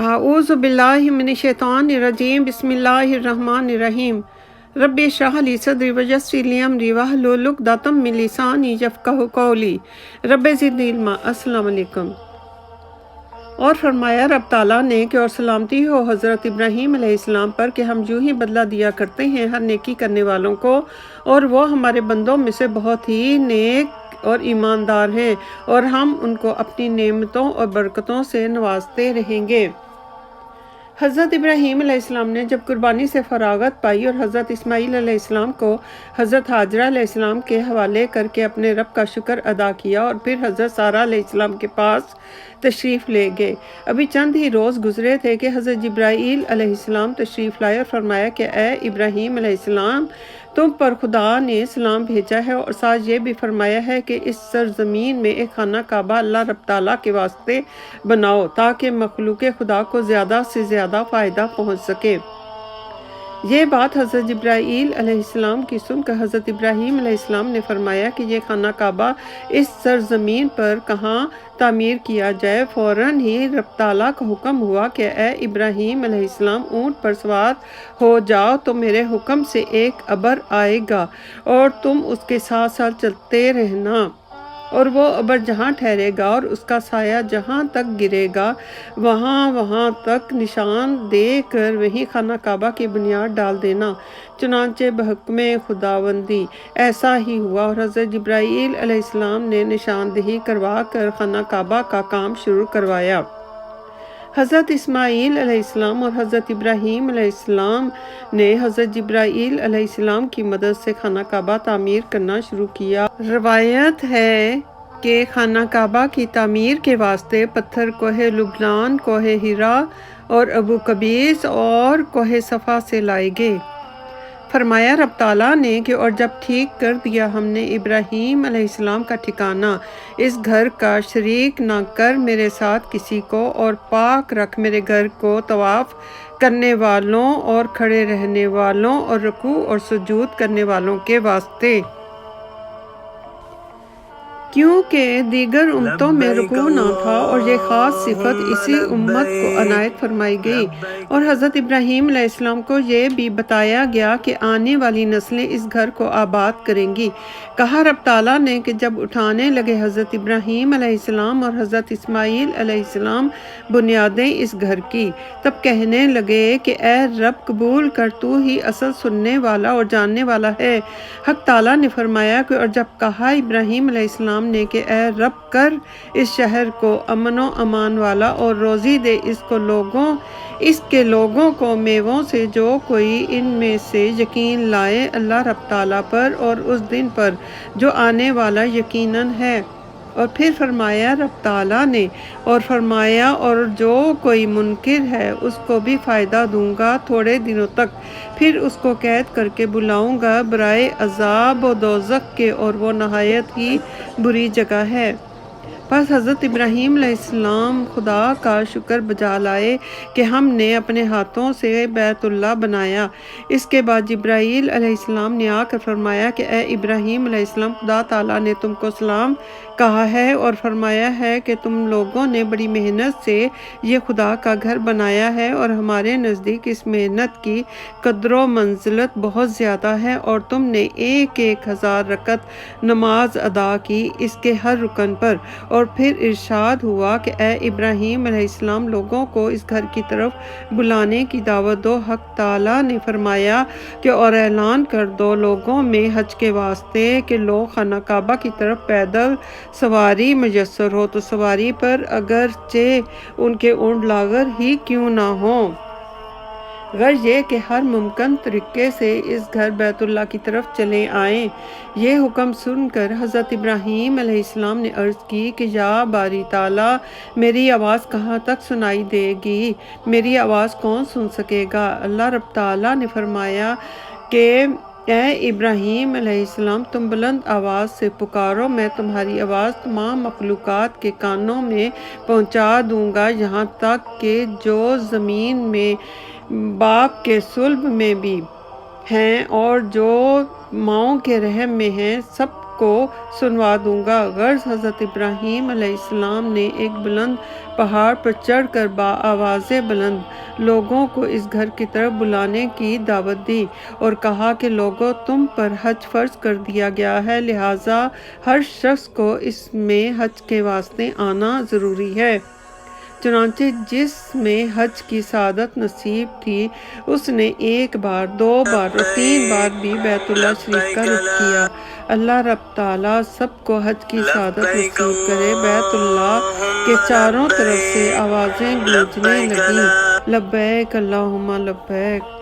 اعوذ باللہ من الشیطان الرجیم بسم اللہ الرحمن الرحیم رب اشرح لی صدری ویسر لی امری واحلل عقدۃ من لسانی یفقہوا قولی رب زدنی علما۔ السلام علیکم۔ اور فرمایا رب تعالیٰ نے کہ اور سلامتی ہو حضرت ابراہیم علیہ السلام پر کہ ہم یوں ہی بدلہ دیا کرتے ہیں ہر نیکی کرنے والوں کو، اور وہ ہمارے بندوں میں سے بہت ہی نیک اور ایماندار ہیں، اور ہم ان کو اپنی نعمتوں اور برکتوں سے نوازتے رہیں گے۔ حضرت ابراہیم علیہ السلام نے جب قربانی سے فراغت پائی اور حضرت اسماعیل علیہ السلام کو حضرت ہاجرہ علیہ السلام کے حوالے کر کے اپنے رب کا شکر ادا کیا، اور پھر حضرت سارہ علیہ السلام کے پاس تشریف لے گئے۔ ابھی چند ہی روز گزرے تھے کہ حضرت جبرائیل علیہ السلام تشریف لائے اور فرمایا کہ اے ابراہیم علیہ السلام، تم پر خدا نے سلام بھیجا ہے، اور ساتھ یہ بھی فرمایا ہے کہ اس سرزمین میں ایک خانہ کعبہ اللہ رب تعالیٰ کے واسطے بناؤ تاکہ مخلوق خدا کو زیادہ سے زیادہ فائدہ پہنچ سکے۔ یہ بات حضرت جبرائیل علیہ السلام کی سن کر حضرت ابراہیم علیہ السلام نے فرمایا کہ یہ خانہ کعبہ اس سرزمین پر کہاں تعمیر کیا جائے۔ فوراً ہی رب تعالیٰ کا حکم ہوا کہ اے ابراہیم علیہ السلام، اونٹ پر سوار ہو جاؤ تو میرے حکم سے ایک ابر آئے گا اور تم اس کے ساتھ ساتھ چلتے رہنا، اور وہ ابر جہاں ٹھہرے گا اور اس کا سایہ جہاں تک گرے گا وہاں تک نشان دے کر وہیں خانہ کعبہ کی بنیاد ڈال دینا۔ چنانچہ بحکم خداوندی ایسا ہی ہوا، اور حضرت جبرائیل علیہ السلام نے نشاندہی کروا کر خانہ کعبہ کا کام شروع کروایا۔ حضرت اسماعیل علیہ السلام اور حضرت ابراہیم علیہ السلام نے حضرت جبرائیل علیہ السلام کی مدد سے خانہ کعبہ تعمیر کرنا شروع کیا۔ روایت ہے کہ خانہ کعبہ کی تعمیر کے واسطے پتھر کوہ لبنان، کوہ ہیرا اور ابو قبیس اور کوہ صفا سے لائے گئے۔ فرمایا رب تعالیٰ نے کہ اور جب ٹھیک کر دیا ہم نے ابراہیم علیہ السلام کا ٹھکانہ، اس گھر کا شریک نہ کر میرے ساتھ کسی کو، اور پاک رکھ میرے گھر کو طواف کرنے والوں اور کھڑے رہنے والوں اور رکوع اور سجود کرنے والوں کے واسطے، کیونکہ دیگر امتوں میں رکوع نہ تھا، اور یہ خاص صفت اسی امت کو عنایت فرمائی گئی۔ اور حضرت ابراہیم علیہ السلام کو یہ بھی بتایا گیا کہ آنے والی نسلیں اس گھر کو آباد کریں گی۔ کہا رب تعالیٰ نے کہ جب اٹھانے لگے حضرت ابراہیم علیہ السلام اور حضرت اسماعیل علیہ السلام بنیادیں اس گھر کی، تب کہنے لگے کہ اے رب، قبول کر، تو ہی اصل سننے والا اور جاننے والا ہے۔ حق تعالیٰ نے فرمایا کہ اور جب کہا ابراہیم علیہ السلام نے کہ اے رب، کر اس شہر کو امن و امان والا اور روزی دے اس کے لوگوں کو میووں سے جو کوئی ان میں سے یقین لائے اللہ رب تعالیٰ پر اور اس دن پر جو آنے والا یقیناً ہے۔ اور پھر فرمایا رب تعالیٰ نے، اور فرمایا اور جو کوئی منکر ہے اس کو بھی فائدہ دوں گا تھوڑے دنوں تک، پھر اس کو قید کر کے بلاؤں گا برائے عذاب و دوزخ کے، اور وہ نہایت ہی بری جگہ ہے۔ پس حضرت ابراہیم علیہ السلام خدا کا شکر بجا لائے کہ ہم نے اپنے ہاتھوں سے بیت اللہ بنایا۔ اس کے بعد جبرائیل علیہ السلام نے آ کر فرمایا کہ اے ابراہیم علیہ السلام، خدا تعالیٰ نے تم کو سلام کہا ہے اور فرمایا ہے کہ تم لوگوں نے بڑی محنت سے یہ خدا کا گھر بنایا ہے، اور ہمارے نزدیک اس محنت کی قدر و منزلت بہت زیادہ ہے، اور تم نے 1000 رکعت نماز ادا کی اس کے ہر رکن پر۔ اور پھر ارشاد ہوا کہ اے ابراہیم علیہ السلام، لوگوں کو اس گھر کی طرف بلانے کی دعوت دو۔ حق تعالیٰ نے فرمایا کہ اور اعلان کر دو لوگوں میں حج کے واسطے کہ لوگ خانہ کعبہ کی طرف پیدل سواری میسر ہو تو سواری پر اگرچہ ان کے اونٹ لاغر ہی کیوں نہ ہوں، غرض یہ کہ ہر ممکن طریقے سے اس گھر بیت اللہ کی طرف چلے آئیں۔ یہ حکم سن کر حضرت ابراہیم علیہ السلام نے عرض کی کہ یا باری تعالیٰ، میری آواز کہاں تک سنائی دے گی؟ میری آواز کون سن سکے گا؟ اللہ رب تعالیٰ نے فرمایا کہ اے ابراہیم علیہ السلام، تم بلند آواز سے پکارو، میں تمہاری آواز تمام مخلوقات کے کانوں میں پہنچا دوں گا، یہاں تک کہ جو زمین میں باپ کے صلب میں بھی ہیں اور جو ماؤں کے رحم میں ہیں، سب کو سنوا دوں گا۔ غرض حضرت ابراہیم علیہ السلام نے ایک بلند پہاڑ پر چڑھ کر بآواز بلند لوگوں کو اس گھر کی طرف بلانے کی دعوت دی اور کہا کہ لوگوں، تم پر حج فرض کر دیا گیا ہے، لہٰذا ہر شخص کو اس میں حج کے واسطے آنا ضروری ہے۔ چنانچہ جس میں حج کی سعادت نصیب تھی اس نے ایک بار، 2 بار اور 3 بار بھی بیت اللہ شریف کا رخ کیا۔ اللہ رب تعالیٰ سب کو حج کی سعادت نصیب کرے۔ بیت اللہ کے چاروں طرف سے آوازیں گونجنے لگیں، لبیک اللہم لبیک۔